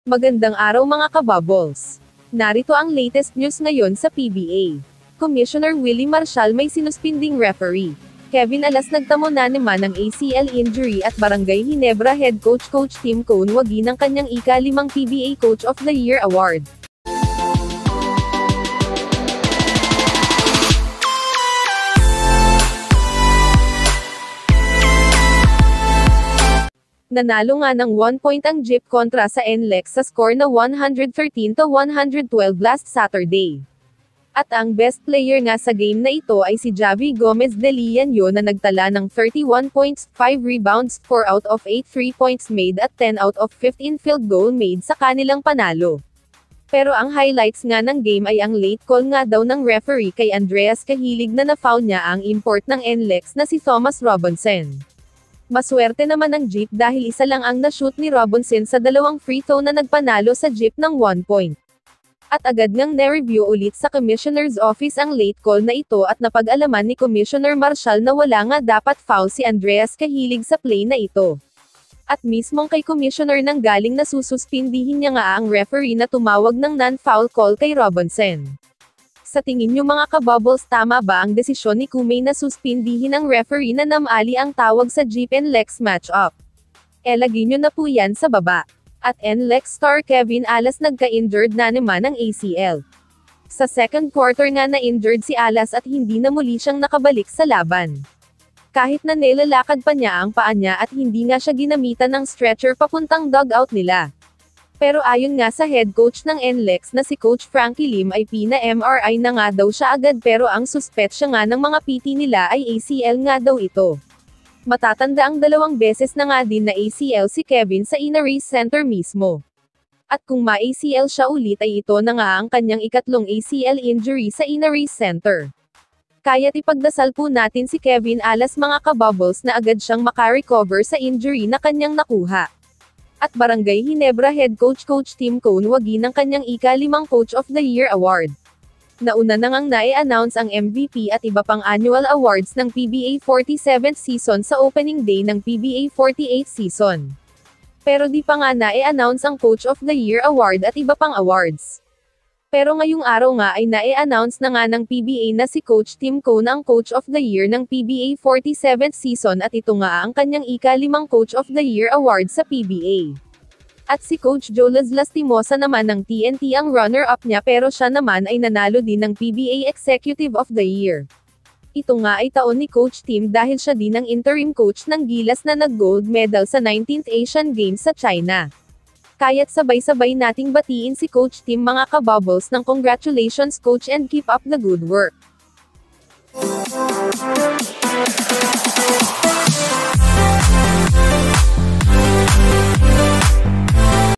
Magandang araw mga kabubbles. Narito ang latest news ngayon sa PBA. Commissioner Willie Marcial may sinuspinding referee. Kevin Alas nagtamo na naman ng ACL injury at Barangay Ginebra head coach Tim Cone wagi ng kanyang ika-5 PBA Coach of the Year award. Nanalo nga ng 1 point ang Jeep kontra sa NLEX sa score na 113-112 last Saturday. At ang best player nga sa game na ito ay si Javi Gomez de Leon na nagtala ng 31 points, 5 rebounds, 4 out of 8 3 points made at 10 out of 15 field goal made sa kanilang panalo. Pero ang highlights nga ng game ay ang late call nga daw ng referee kay Andreas Cahilig na na-foul niya ang import ng NLEX na si Thomas Robinson. Maswerte naman ang Jeep dahil isa lang ang na-shoot ni Robinson sa dalawang free throw na nagpanalo sa Jeep ng 1 point. At agad ngang na-review ulit sa Commissioner's Office ang late call na ito at napag-alaman ni Commissioner Marcial na wala nga dapat foul si Andreas Cahilig sa play na ito. At mismong kay Commissioner nang galing na sususpindihin niya nga ang referee na tumawag ng non-foul call kay Robinson. Sa tingin nyo mga kabubbles, tama ba ang desisyon ni Kumay na suspindihin ang referee na namali ang tawag sa Jeep NLEX matchup? Lagay nyo na po yan sa baba. At NLEX star Kevin Alas nagka-injured na naman ng ACL. Sa second quarter nga na-injured si Alas at hindi na muli siyang nakabalik sa laban. Kahit na nilalakad pa niya ang paa niya at hindi nga siya ginamitan ng stretcher papuntang dugout nila. Pero ayon nga sa head coach ng NLEX na si Coach Frankie Lim ay pina-MRI na nga daw siya agad pero ang suspect siya nga ng mga PT nila ay ACL nga daw ito. Matatanda ang 2 beses na nga din na ACL si Kevin sa Injury Center mismo. At kung ma-ACL siya ulit ay ito na nga ang kanyang ikatlong ACL injury sa Injury Center. Kaya't ipagdasal po natin si Kevin Alas mga kabubbles na agad siyang makarecover sa injury na kanyang nakuha. At Barangay Ginebra head coach Tim Cone wagi ng kanyang ika-5 Coach of the Year award. Nauna na ngang na-announce ang MVP at iba pang annual awards ng PBA 47th season sa opening day ng PBA 48th season. Pero di pa nga na-announce ang Coach of the Year award at iba pang awards. Pero ngayong araw nga ay na-announce na nga ng PBA na si Coach Tim Cone ang Coach of the Year ng PBA 47th season at ito nga ang kanyang ika-5 Coach of the Year award sa PBA. At si Coach Jolas Lastimosa naman ng TNT ang runner-up niya pero siya naman ay nanalo din ng PBA Executive of the Year. Ito nga ay taon ni Coach Tim dahil siya din ang interim coach ng Gilas na nag-gold medal sa 19th Asian Games sa China. Kaya't sabay-sabay nating batiin si Coach Tim mga kabubbles ng congratulations coach and keep up the good work.